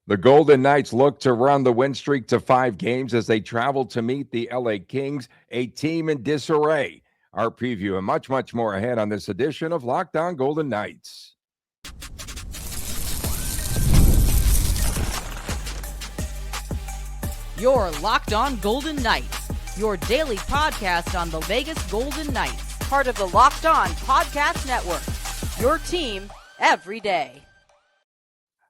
The Golden Knights look to run the win streak to 5 games as they travel to meet the LA Kings, a team in disarray. Our preview and much, much more ahead on this edition of Locked On Golden Knights. You're Locked On Golden Knights, your daily podcast on the Vegas Golden Knights, part of the Locked On Podcast Network, your team every day.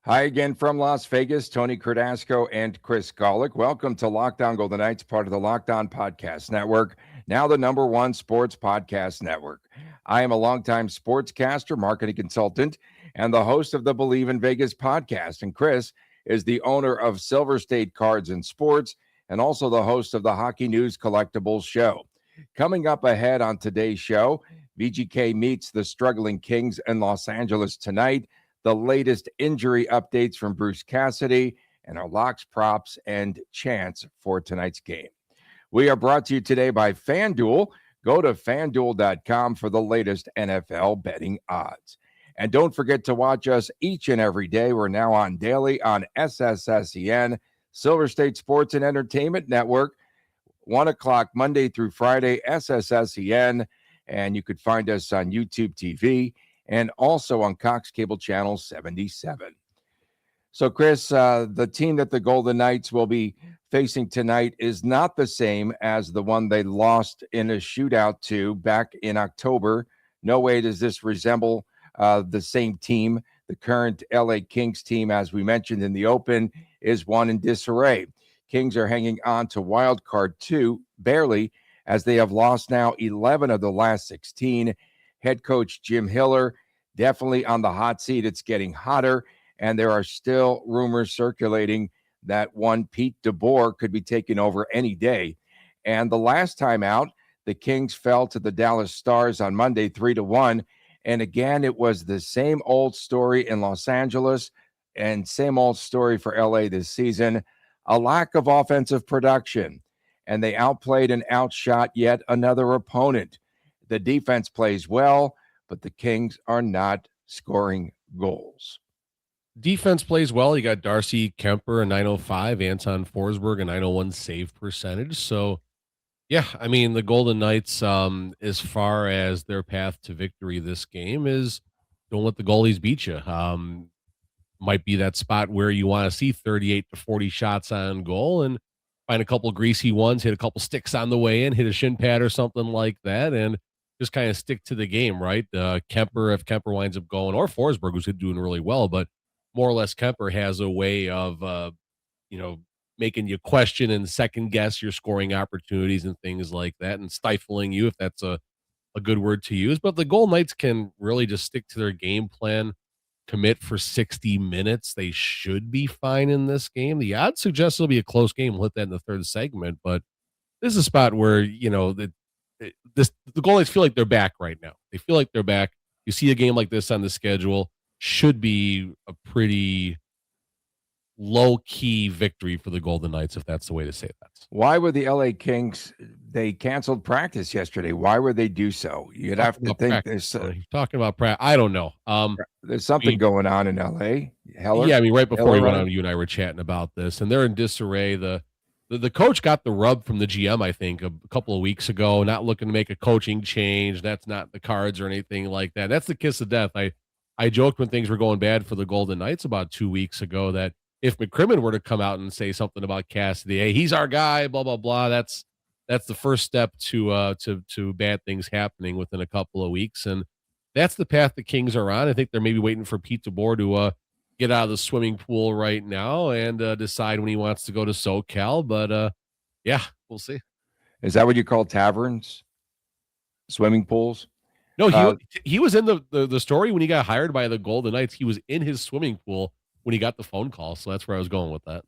Hi again from Las Vegas, Tony Dasco and Chris Gawlik. Welcome to Locked On Golden Knights, part of the Locked On Podcast Network, now the #1 sports podcast network. I am a longtime sportscaster, marketing consultant, and the host of the Believe in Vegas podcast. And Chris is the owner of Silver State Cards and Sports and also the host of the Hockey News Collectibles show. Coming up ahead on today's show, VGK meets the struggling Kings in Los Angeles tonight, the latest injury updates from Bruce Cassidy, and our locks, props, and chants for tonight's game. We are brought to you today by FanDuel. Go to FanDuel.com for the latest NFL betting odds. And don't forget to watch us each and every day. We're now on daily on SSSEN, Silver State Sports and Entertainment Network, 1 o'clock Monday through Friday, SSSEN. And you could find us on YouTube TV and also on Cox Cable Channel 77. So, Chris, the team that the Golden Knights will be facing tonight is not the same as the one they lost in a shootout to back in October. No way does this resemble the same team. The current LA Kings team, as we mentioned in the open, is one in disarray. Kings are hanging on to wild card 2, barely, as they have lost now 11 of the last 16. Head coach Jim Hiller definitely on the hot seat. It's getting hotter, and there are still rumors circulating that one Pete DeBoer could be taking over any day. And the last time out, the Kings fell to the Dallas Stars on Monday 3-1. And again, it was the same old story in Los Angeles and same old story for LA this season, a lack of offensive production. And they outplayed and outshot yet another opponent. The defense plays well, but the Kings are not scoring goals. Defense plays well. You got Darcy Kuemper, a 905, Anton Forsberg, a 901 save percentage. So, yeah, I mean, the Golden Knights, as far as their path to victory this game is, don't let the goalies beat you. Might be that spot where you want to see 38 to 40 shots on goal and find a couple greasy ones, hit a couple sticks on the way in, hit a shin pad or something like that, and just kind of stick to the game, right? Kuemper, if Kuemper winds up going, or Forsberg, who's doing really well, but more or less Kuemper has a way of, making you question and second guess your scoring opportunities and things like that, and stifling you, if that's a good word to use. But the Golden Knights can really just stick to their game plan, commit for 60 minutes. They should be fine in this game. The odds suggest it'll be a close game. We'll hit that in the third segment, but this is a spot where, the Golden Knights feel like they're back right now. They feel like they're back. You see a game like this on the schedule, should be a pretty low-key victory for the Golden Knights, if that's the way to say that. Why would the LA Kings, they canceled practice yesterday. Why would they do so? You'd have to think there's talking about practice. I don't know. There's something going on in LA. Heller? Yeah, I mean, right before we went on, you and I were chatting about this, and they're in disarray. The coach got the rub from the GM, I think, a couple of weeks ago, not looking to make a coaching change. That's not the cards or anything like that. That's the kiss of death. I joked when things were going bad for the Golden Knights about 2 weeks ago that if McCrimmon were to come out and say something about Cassidy, hey, he's our guy, blah, blah, blah, that's the first step to bad things happening within a couple of weeks. And that's the path the Kings are on. I think they're maybe waiting for Pete DeBoer to get out of the swimming pool right now and decide when he wants to go to SoCal. But, yeah, we'll see. Is that what you call taverns? Swimming pools? No, he was in the story when he got hired by the Golden Knights. He was in his swimming pool when he got the phone call, so that's where I was going with that.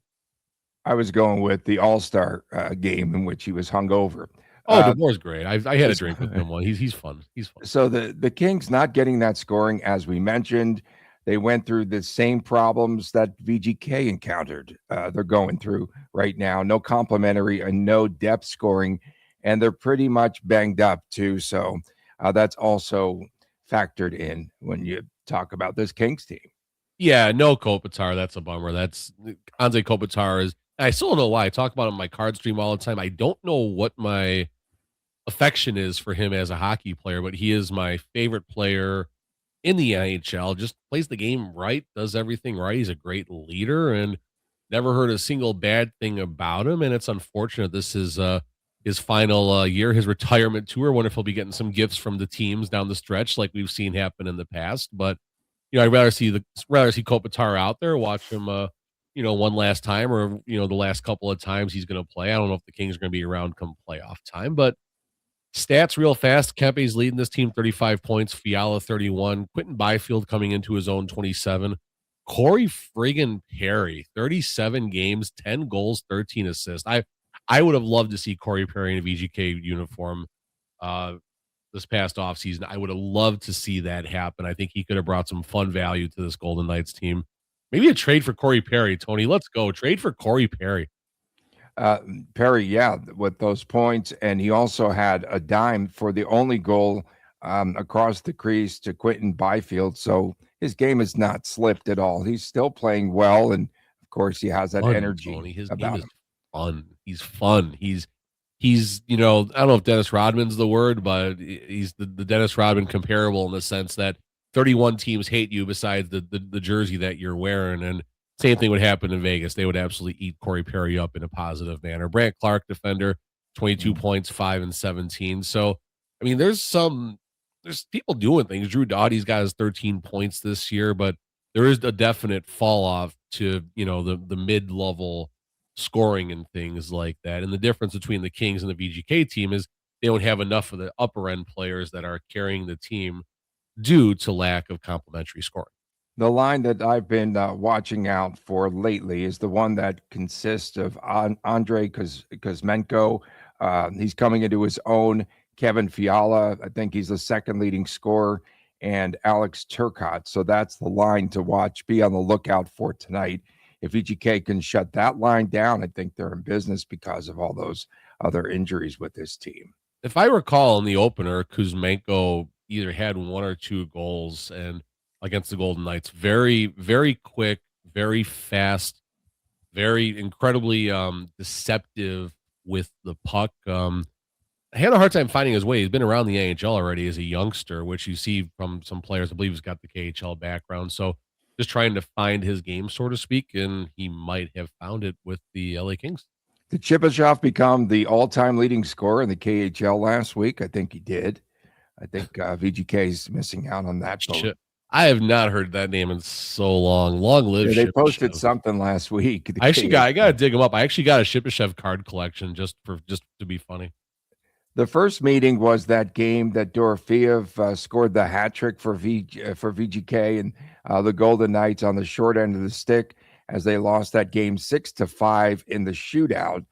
I was going with the All-Star game in which he was hungover. Oh, DeBoer's great. I had a drink with him. He's fun. He's fun. So the Kings not getting that scoring, as we mentioned, they went through the same problems that VGK encountered. They're going through right now. No complimentary and no depth scoring, and they're pretty much banged up too. So that's also factored in when you talk about this Kings team. Yeah, no Kopitar. That's a bummer. That's Anze Kopitar is. I still don't know why. I talk about him on my card stream all the time. I don't know what my affection is for him as a hockey player, but he is my favorite player in the NHL. Just plays the game right, does everything right. He's a great leader, and never heard a single bad thing about him. And it's unfortunate this is his final year, his retirement tour. I wonder if he'll be getting some gifts from the teams down the stretch, like we've seen happen in the past. But I'd rather see Kopitar out there, watch him, one last time, or the last couple of times he's going to play. I don't know if the Kings are going to be around come playoff time, but stats real fast. Kempe's leading this team 35 points, Fiala 31, Quentin Byfield coming into his own 27. Corey friggin' Perry, 37 games, 10 goals, 13 assists. I would have loved to see Corey Perry in a VGK uniform this past offseason. I would have loved to see that happen. I think he could have brought some fun value to this Golden Knights team. Maybe a trade for Corey Perry, Tony. Let's go. Trade for Corey Perry. Perry, yeah, with those points. And he also had a dime for the only goal across the crease to Quentin Byfield. So his game has not slipped at all. He's still playing well. And of course, he has that energy. Tony. His about game is him. fun. He's fun. He's I don't know if Dennis Rodman's the word, but he's the Dennis Rodman comparable in the sense that 31 teams hate you besides the jersey that you're wearing. And same thing would happen in Vegas. They would absolutely eat Corey Perry up in a positive manner. Brant Clark, defender, 22 points, 5 and 17. So, I mean, there's people doing things. Drew Doughty's got his 13 points this year, but there is a definite fall off to, the mid-level scoring and things like that. And the difference between the Kings and the VGK team is they don't have enough of the upper end players that are carrying the team due to lack of complementary scoring. The line that I've been watching out for lately is the one that consists of Andrei Kuzmenko. He's coming into his own. Kevin Fiala, I think he's the second leading scorer, and Alex Turcotte. So that's the line to watch. Be on the lookout for tonight. If VGK can shut that line down, I think they're in business because of all those other injuries with this team. If I recall in the opener, Kuzmenko either had 1 or 2 goals and against the Golden Knights. Very, very quick, very fast, very incredibly deceptive with the puck. I had a hard time finding his way. He's been around the NHL already as a youngster, which you see from some players. I believe he's got the KHL background. So just trying to find his game, so to speak, and he might have found it with the LA Kings. Did Chipachov become the all-time leading scorer in the KHL last week? I think he did. I think VGK is missing out on that vote. I have not heard that name in so long. Long live. Yeah, they posted something last week. I got to dig him up. I actually got a Shipachyov card collection just to be funny. The first meeting was that game that Dorofeev scored the hat trick for VGK and the Golden Knights on the short end of the stick as they lost that game 6-5 in the shootout.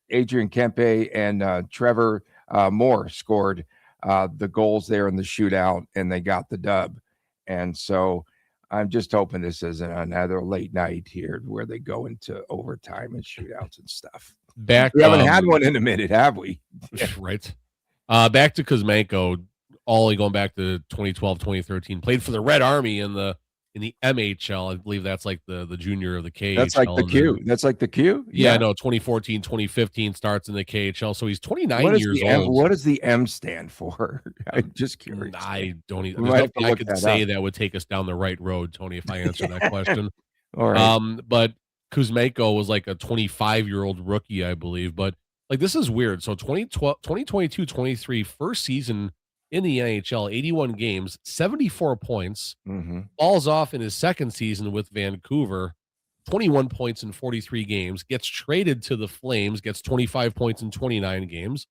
Adrian Kempe and Trevor Moore scored the goals there in the shootout, and they got the dub. And so I'm just hoping this isn't another late night here where they go into overtime and shootouts and stuff. We haven't had one in a minute, have we? Right. Back to Kuzmenko, Ollie going back to 2012, 2013, played for the Red Army in the MHL. I believe that's like the junior of the KHL. That's like the Q. That's like the Q? Yeah, no, 2014, 2015 starts in the KHL. So he's 29 years old. What does the M stand for? I'm just curious. I don't even. There's nothing I could say that would take us down the right road, Tony, if I answer that question. All right. But Kuzmenko was like a 25-year-old rookie, I believe. But like this is weird. So 2022-23 first season in the NHL, 81 games, 74 points. Falls off in his second season with Vancouver, 21 points in 43 games. Gets traded to the Flames, gets 25 points in 29 games.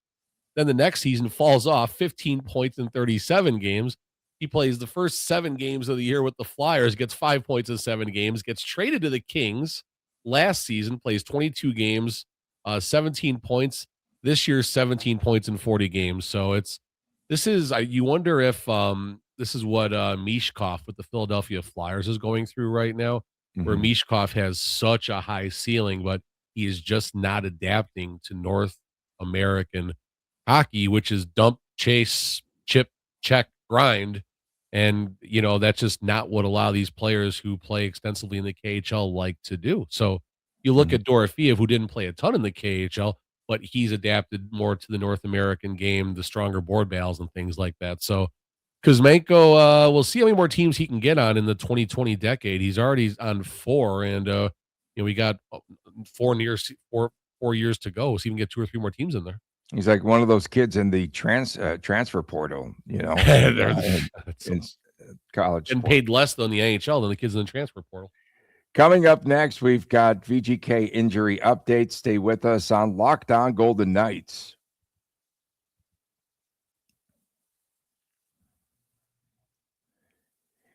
Then the next season falls off, 15 points in 37 games. He plays the first 7 games of the year with the Flyers, gets 5 points in 7 games, gets traded to the Kings last season, plays 22 games, 17 points. This year, 17 points in 40 games. So you wonder if this is what Mishkov with the Philadelphia Flyers is going through right now, where Mishkov has such a high ceiling, but he is just not adapting to North American hockey, which is dump, chase, chip, check, grind. And, that's just not what a lot of these players who play extensively in the KHL like to do. So you look at Dorofeev, who didn't play a ton in the KHL, but he's adapted more to the North American game, the stronger board battles and things like that. So Kuzmenko, we'll see how many more teams he can get on in the 2020 decade. He's already on 4, and we got 4 years to go, so he can get 2 or 3 more teams in there. He's like one of those kids in the transfer portal, in college. And paid less than the NHL than the kids in the transfer portal. Coming up next, we've got VGK injury updates. Stay with us on Locked On Golden Knights.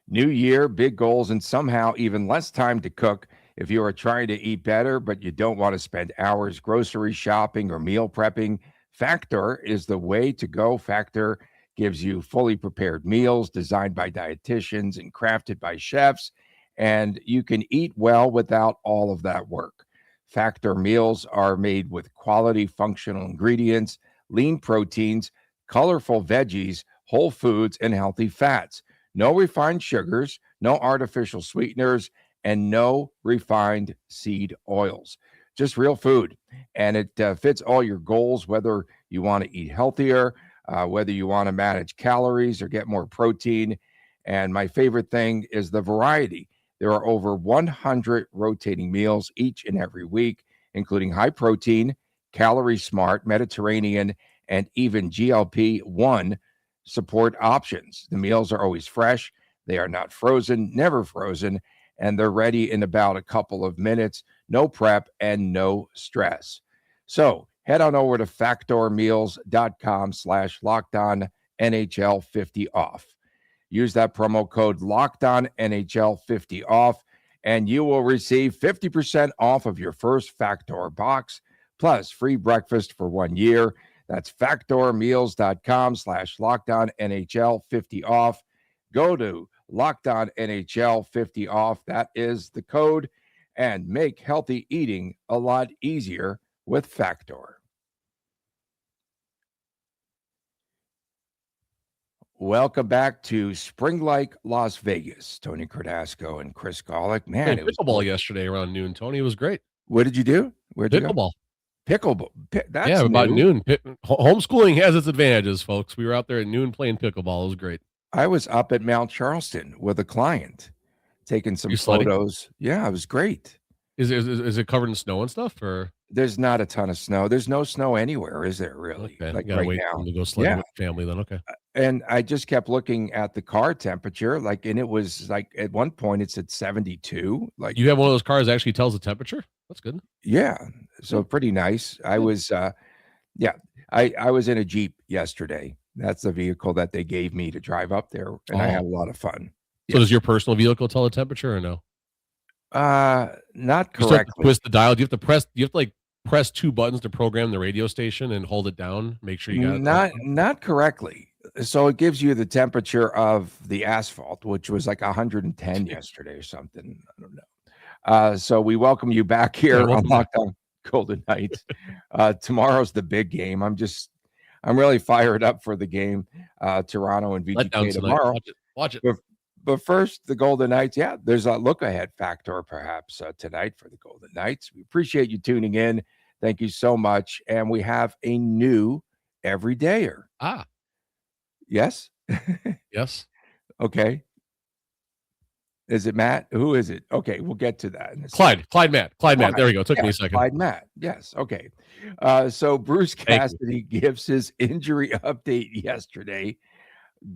New year, big goals, and somehow even less time to cook. If you are trying to eat better, but you don't want to spend hours grocery shopping or meal prepping, Factor is the way to go. Factor gives you fully prepared meals designed by dietitians and crafted by chefs, and you can eat well without all of that work. Factor meals are made with quality functional ingredients, lean proteins, colorful veggies, whole foods, and healthy fats. No refined sugars, no artificial sweeteners, and no refined seed oils. Just real food. And it fits all your goals, whether you want to eat healthier, whether you want to manage calories or get more protein. And my favorite thing is the variety. There are over 100 rotating meals each and every week, including high protein, calorie smart, Mediterranean, and even GLP-1 support options. The meals are always fresh. They are not frozen, never frozen, and they're ready in about a couple of minutes. No prep and no stress. So head on over to factormeals.com/LockedOnNHL50off. Use that promo code LockedOnNHL50off, and you will receive 50% off of your first Factor box, plus free breakfast for 1 year. That's factormeals.com/LockedOnNHL50off. Go to LockedOnNHL50off. That is the code, and make healthy eating a lot easier with Factor. Welcome back to Spring Lake, Las Vegas. Tony Cardasco and Chris Gawlik. Man, it was pickleball yesterday around noon. Tony, it was great. What did you do? Where'd you go? Pickleball. That's yeah, about new. Noon. Homeschooling has its advantages, folks. We were out there at noon playing pickleball. It was great. I was up at Mount Charleston with a client, taking some photos. Yeah, it was great. Is it covered in snow and stuff, or? There's not a ton of snow. There's no snow anywhere, is there really? Okay. Like right wait now. To go sledding with family then, okay. And I just kept looking at the car temperature, and it was like at one point it's at 72. Like, you have one of those cars that actually tells the temperature? That's good. Yeah. So pretty nice. I was I was in a Jeep yesterday. That's the vehicle that they gave me to drive up there, and I had a lot of fun. So does your personal vehicle tell the temperature or no? Not correctly. You have to twist the dial. Do you have to press 2 buttons to program the radio station and hold it down? Make sure you got it. Not correctly. So it gives you the temperature of the asphalt, which was like 110 yesterday or something. I don't know. So we welcome you back here on Locked On Golden Knights. Tomorrow's the big game. I'm really fired up for the game. Toronto and VGK tomorrow. Watch it. But first, the Golden Knights. Yeah, there's a look-ahead factor perhaps tonight for the Golden Knights. We appreciate you tuning in. Thank you so much. And we have a new everydayer. Yes? Yes. Okay. Is it Matt? Who is it? Okay, we'll get to that. Clyde Matt. There we go. It took me a second. Clyde Matt. Yes. Okay. So Bruce Cassidy gives his injury update yesterday.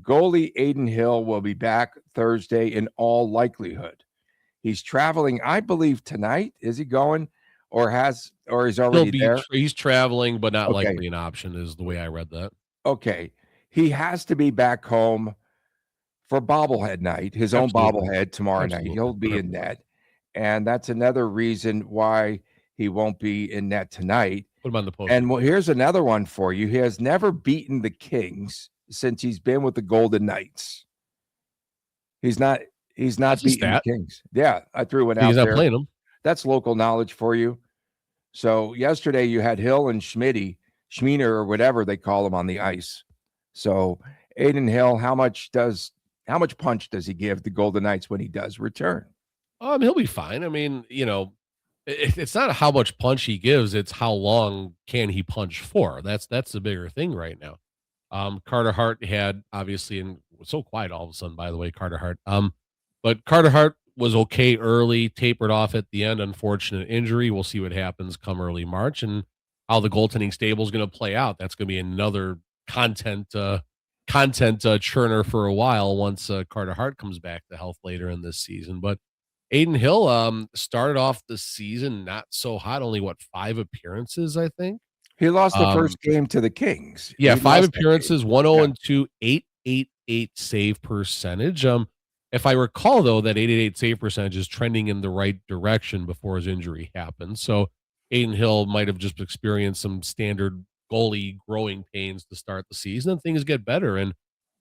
Goalie Aiden Hill will be back Thursday in all likelihood. He's traveling, I believe, tonight. Is he going or he's already there? He's traveling, but not likely an option is the way I read that. Okay. He has to be back home for bobblehead night, his own bobblehead tomorrow night. He'll be in net. And that's another reason why he won't be in net tonight. Put him on the post. And here's another one for you. He has never beaten the Kings since he's been with the Golden Knights. He's not beating the Kings. Yeah, I threw it out there. He's not playing them. That's local knowledge for you. So yesterday you had Hill and Schmiener or whatever they call him on the ice. So Aiden Hill, how much does How much punch does he give the Golden Knights when he does return? He'll be fine. I mean, it's not how much punch he gives, it's how long can he punch for. That's the bigger thing right now. Carter Hart had obviously, and so quiet all of a sudden, by the way, Carter Hart. But Carter Hart was okay early, tapered off at the end, unfortunate injury. We'll see what happens come early March and how the goaltending stable is going to play out. That's going to be another content churner for a while once Carter Hart comes back to health later in this season. But Aiden Hill started off the season not so hot, only 5 appearances, I think. He lost the first game to the Kings. Yeah, He 5 lost that game. appearances, 1-0-2, 888 save percentage. If I recall, though, that 888 save percentage is trending in the right direction before his injury happened. So Aiden Hill might have just experienced some standard goalie growing pains to start the season, and things get better. And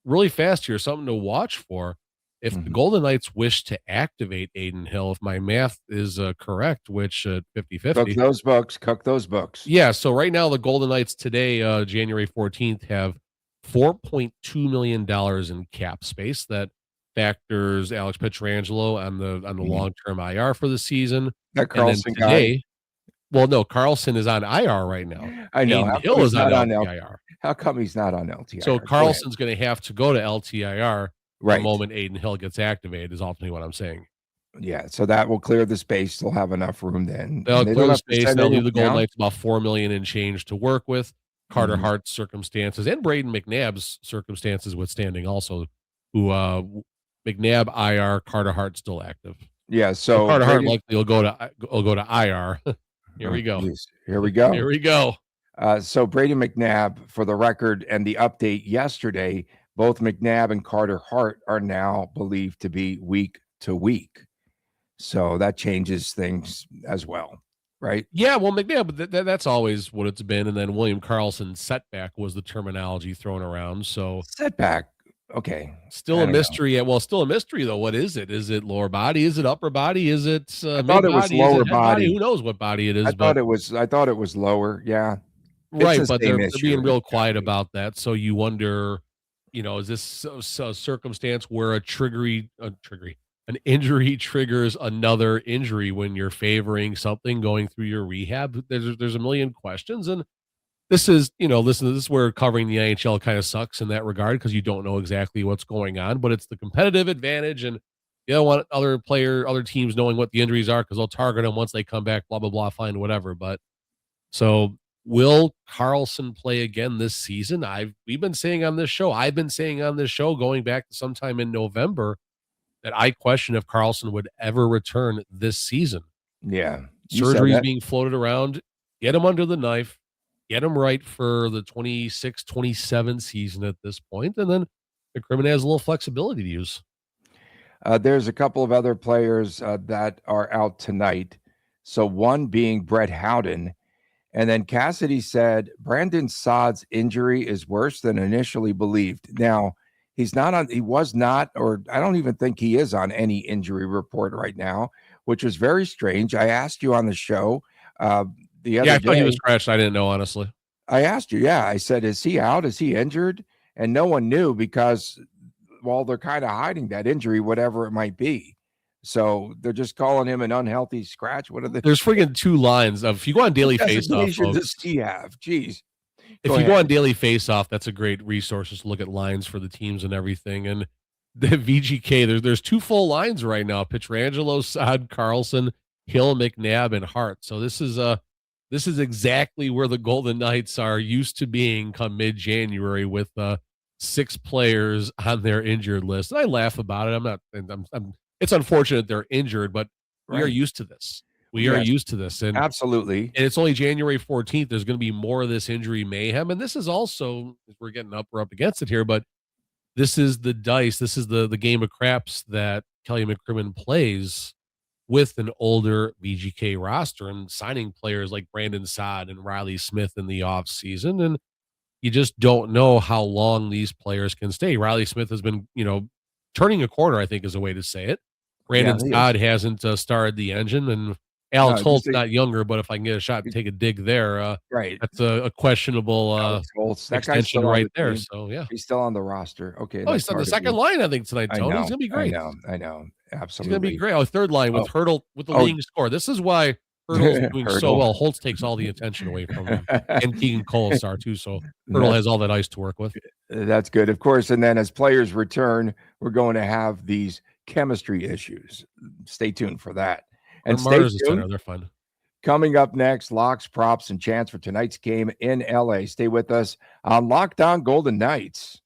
really fast here, something to watch for. If the Golden Knights wish to activate Aiden Hill, if my math is correct, which 50-50. Cook those books. Yeah, so right now the Golden Knights today, January 14th, have $4.2 million in cap space. That factors Alex Pietrangelo on the long-term IR for the season. That Karlsson today, well, no, Karlsson is on IR right now. I know. Aiden Hill is on LTIR. How come he's not on LTIR? So Karlsson's going to have to go to LTIR right. the moment Aiden Hill gets activated is ultimately what I'm saying. Yeah, so that will clear the space. They'll have enough room then. They'll clear the space. They'll leave the Golden Knights about $4 million and change to work with. Carter Hart's circumstances and Brayden McNabb's circumstances withstanding also, who McNabb IR, Carter Hart still active. Yeah, so Carter Hart likely will go to IR. Here we go. Geez. Here we go. Here we go. So Brayden McNabb, for the record, and the update yesterday, both McNabb and Carter Hart are now believed to be week to week. So that changes things as well, right? Yeah, well, McNabb, that's always what it's been. And then William Karlsson setback was the terminology thrown around. So setback. Okay. Still a mystery. Well, still a mystery, though. What is it? Is it lower body? Is it upper body? Is it I thought it was lower body. Who knows what body it is? I thought it was lower. Yeah. Right, but they're being real quiet about that. So you wonder, is this a circumstance where an injury triggers another injury when you're favoring something going through your rehab? There's a million questions, and this is where covering the NHL kind of sucks in that regard because you don't know exactly what's going on, but it's the competitive advantage, and you don't want other teams knowing what the injuries are because they'll target them once they come back, blah, blah, blah, fine, whatever. But so will Karlsson play again this season? I've been saying on this show going back to sometime in November that I question if Karlsson would ever return this season. Yeah. Surgery is being floated around. Get him under the knife. Get him right for the 26-27 season at this point, and then McCrimmon has a little flexibility to use. There's a couple of other players that are out tonight. So one being Brett Howden. And then Cassidy said Brandon Saad's injury is worse than initially believed. Now, he was not, or I don't even think he is on any injury report right now, which was very strange. I asked you on the show the other day. I thought he was scratched. I didn't know, honestly. I asked you, I said, is he out? Is he injured? And no one knew because, well, they're kind of hiding that injury, whatever it might be. So they're just calling him an unhealthy scratch. There's freaking 2 lines of, if you go on Daily Faceoff, does he have? Jeez. If you go on Daily Faceoff, that's a great resource just to look at lines for the teams and everything. And the VGK, there's 2 full lines right now: Pietrangelo, Saad, Karlsson, Hill, McNabb, and Hart. So this is exactly where the Golden Knights are used to being come mid-January with 6 players on their injured list. And I laugh about it. It's unfortunate they're injured, but we are used to this. We are used to this. And absolutely. And it's only January 14th. There's going to be more of this injury mayhem. And this is also, we're getting up against it here, but this is the dice. This is the game of craps that Kelly McCrimmon plays with an older VGK roster and signing players like Brandon Saad and Riley Smith in the offseason. And you just don't know how long these players can stay. Riley Smith has been, turning a corner, I think is a way to say it. Brandon Saad hasn't started the engine, and Alex just Holt's not younger, but if I can get a shot and take a dig there, right. that's a questionable Alex Holtz, that guy's extension still on right the there. team. So yeah. He's still on the roster. Okay, Oh, that's he's on the hard to second believe. line, I think, tonight, I Tony. He's know, gonna be I great. know, I know. He's gonna be Absolutely. great. Oh, third line Oh, with Hurdle with the oh, leading score. This is why Hurdle's doing so Hurdle. well. Holtz takes all the attention away from him, and Keegan Kolesar too. So Hurdle That's has all that ice to work with. that's good, of course. And then as players return, we're going to have these chemistry issues. Stay tuned for that. And stay Mars is tuned. center. They're fun. Coming up next, locks, props, and chance for tonight's game in LA. Stay with us on Locked On Golden Knights.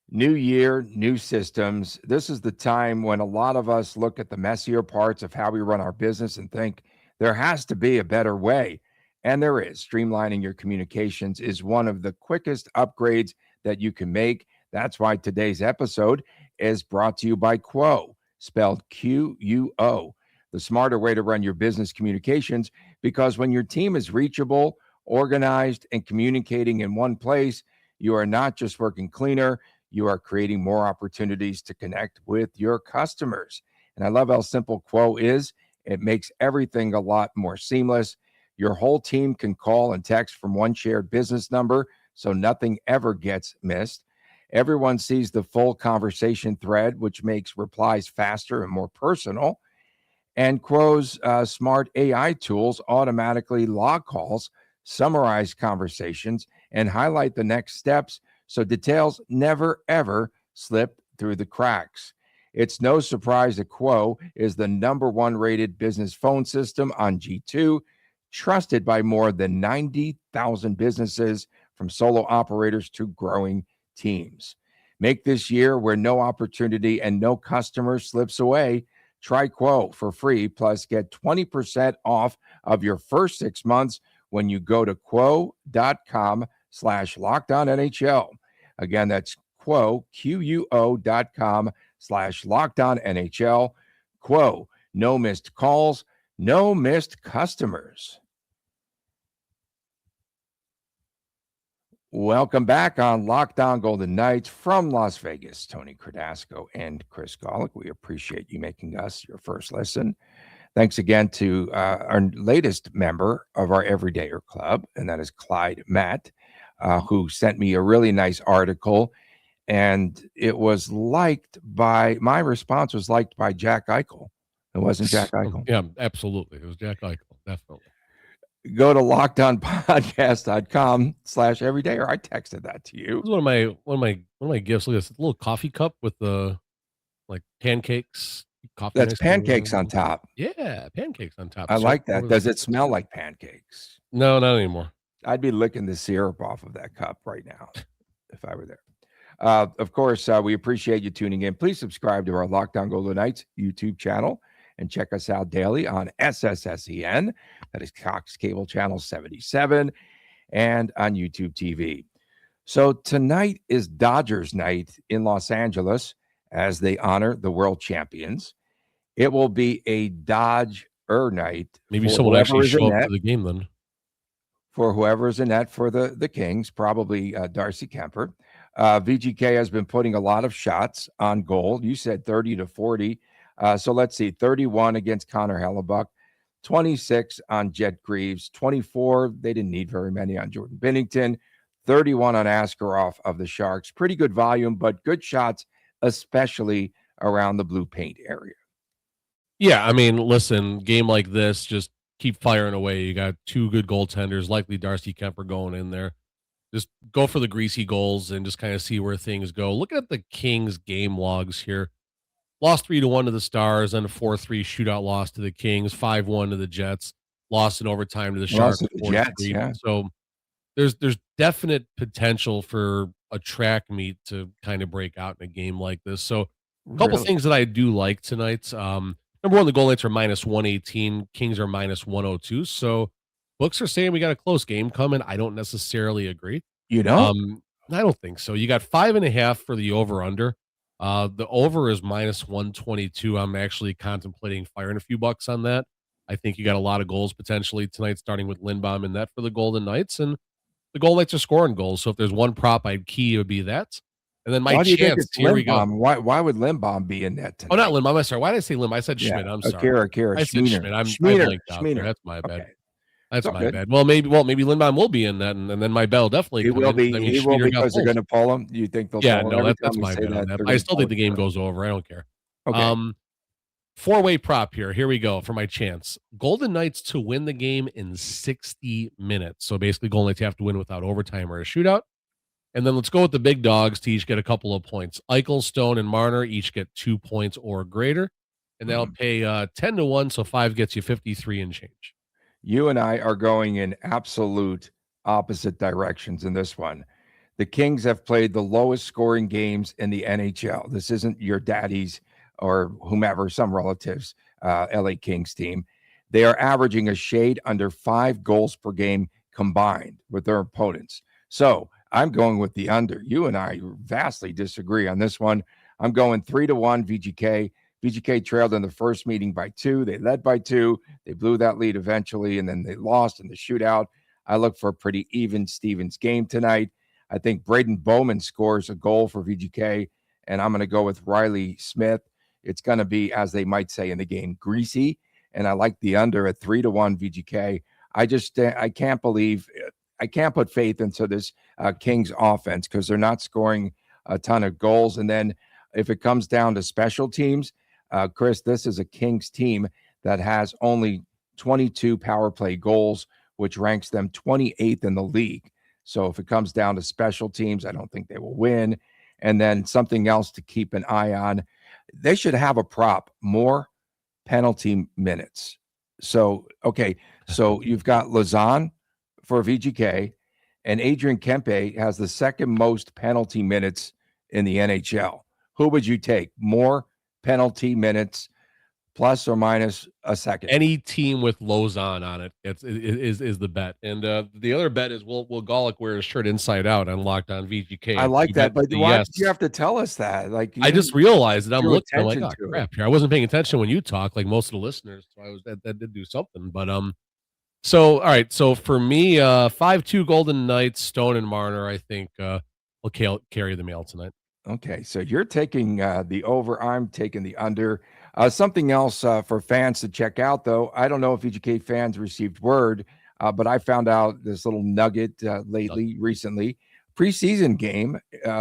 New year, new systems. This is the time when a lot of us look at the messier parts of how we run our business and think there has to be a better way. And there is. Streamlining your communications is one of the quickest upgrades that you can make. That's why today's episode is brought to you by Quo, spelled Quo, the smarter way to run your business communications, because when your team is reachable, organized, and communicating in one place, you are not just working cleaner, you are creating more opportunities to connect with your customers. And I love how simple Quo is. It makes everything a lot more seamless. Your whole team can call and text from one shared business number, so nothing ever gets missed. Everyone sees the full conversation thread, which makes replies faster and more personal. And Quo's smart AI tools automatically log calls, summarize conversations, and highlight the next steps so details never, ever slip through the cracks. It's no surprise that Quo is the #1 rated business phone system on G2, trusted by more than 90,000 businesses, from solo operators to growing teams. Make this year where no opportunity and no customer slips away. Try Quo for free, plus get 20% off of your first 6 months when you go to quo.com/LockedOnNHL. Again, that's Quo, QUO.com/LockedOnNHL. Quo, no missed calls, no missed customers. Welcome back on Locked On Golden Knights from Las Vegas. Tony Cardasco and Chris Gawlik. We appreciate you making us your first listen. Thanks again to our latest member of our Everydayer Club, and that is Clyde Matt, who sent me a really nice article. And it was liked by, my response was liked by Jack Eichel. It wasn't Jack Eichel. Yeah, absolutely. It was Jack Eichel, definitely. Go to lockedonpodcast.com/everydayer. I texted that to you. This is one of my gifts. Look at this little coffee cup with the like pancakes. Coffee. That's pancakes on top. Yeah, pancakes on top. I Syrup like that. over Does the it smell like pancakes? No, not anymore. I'd be licking the syrup off of that cup right now if I were there. Of course, we appreciate you tuning in. Please subscribe to our Locked On Golden Knights YouTube channel and check us out daily on SSSEN. That is Cox Cable Channel 77 and on YouTube TV. So tonight is Dodgers night in Los Angeles as they honor the world champions. It will be a Dodger night. Maybe someone actually show up to the game then. For whoever's in net for the Kings, probably Darcy Kuemper. VGK has been putting a lot of shots on goal. You said 30 to 40. So let's see, 31 against Connor Hellebuck, 26 on Jet Greaves, 24, they didn't need very many on Jordan Binnington, 31 on Askarov of the Sharks. Pretty good volume, but good shots, especially around the blue paint area. Yeah, I mean, listen, game like this, just keep firing away. You got two good goaltenders, likely Darcy Kuemper going in there. Just go for the greasy goals and just kind of see where things go. Looking at the Kings game logs here. Lost 3-1 to the Stars, then a 4-3 shootout loss to the Kings, 5-1 to the Jets, lost in overtime to the Sharks. The Jets, yeah. So there's definite potential for a track meet to kind of break out in a game like this. So a couple things that I do like tonight. Number one, the goal Knights are -118, Kings are -102. So books are saying we got a close game coming. I don't necessarily agree. You don't? I don't think so. You got 5.5 for the over-under. The over is -122. I'm actually contemplating firing a few bucks on that. I think you got a lot of goals potentially tonight, starting with Lindbaum in net for the Golden Knights, and the Golden Knights are scoring goals. So if there's one prop I'd key, it would be that. And then my Why do you think chance, it's here we go. Lindbaum? Why would Lindbaum be in that tonight? Oh, not Lindbaum. I'm sorry. Why did I say Lindbaum? I said Yeah, Schmidt. I'm sorry. Akira I said Schmiener. Schmidt. I Schmiener, blanked out there. That's my bad. Okay. That's It's all my good. bad. Well, maybe Lindbaum will be in that, and then my bell definitely He come will in. 'Cause, be. I mean, He will Schmieder got because they're pulled. going to pull him. You think they'll Yeah, pull him? no, Every that's time we my say bad on that, that. they're I going to still pull think the game him. goes over. I don't care. Okay. Four-way prop here. Here we go for my chance. Golden Knights to win the game in 60 minutes. So basically, Golden Knights have to win without overtime or a shootout. And then let's go with the big dogs to each get a couple of points. Eichel, Stone, and Marner each get 2 points or greater. And that'll pay 10-1, so 5 gets you 53 and change. You and I are going in absolute opposite directions in this one. The Kings have played the lowest scoring games in the NHL. This isn't your daddy's or whomever, some relatives, LA Kings team. They are averaging a shade under 5 goals per game combined with their opponents. So I'm going with the under. You and I vastly disagree on this one. I'm going 3-1 VGK. VGK trailed in the first meeting by 2. They led by 2. They blew that lead eventually, and then they lost in the shootout. I look for a pretty even Stevens game tonight. I think Braden Bowman scores a goal for VGK, and I'm going to go with Riley Smith. It's going to be, as they might say in the game, greasy, and I like the under at 3-1 VGK. I can't believe I can't put faith into this Kings offense because they're not scoring a ton of goals. And then if it comes down to special teams, Chris, this is a Kings team that has only 22 power play goals, which ranks them 28th in the league. So if it comes down to special teams, I don't think they will win. And then something else to keep an eye on, they should have a prop, more penalty minutes. So, okay, so you've got Lazan for VGK, and Adrian Kempe has the second most penalty minutes in the NHL. Who would you take? More penalty minutes, plus or minus a second? Any team with Lozon on it is the bet. And the other bet is will Gawlik wear his shirt inside out on Locked On VGK? I like that, but why yes. did you have to tell us that? Like, I just realized that I'm looking. I'm like, attention oh to crap! Here, I wasn't paying attention when you talk, like most of the listeners. So that did do something. But so all right. So for me, 5-2 Golden Knights, Stone and Marner. I think will carry the mail tonight. Okay, so you're taking the over. I'm taking the under. Something else for fans to check out, though. I don't know if VGK fans received word, but I found out this little nugget recently. Preseason game,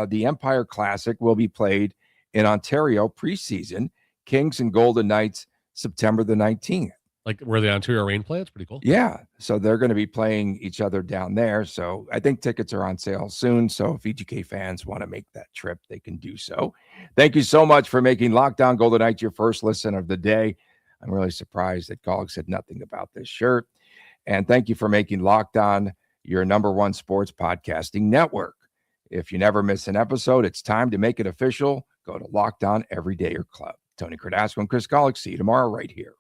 the Empire Classic will be played in Ontario preseason. Kings and Golden Knights, September the 19th. Like where the Ontario Reign play, it's pretty cool. Yeah, so they're going to be playing each other down there. So I think tickets are on sale soon. So if VGK fans want to make that trip, they can do so. Thank you so much for making Locked On Golden Knights your first listen of the day. I'm really surprised that Gawlik said nothing about this shirt. And thank you for making Locked On your number one sports podcasting network. If you never miss an episode, it's time to make it official. Go to Locked On Everydayer Club. Tony Cardasco and Chris Gawlik. See you tomorrow right here.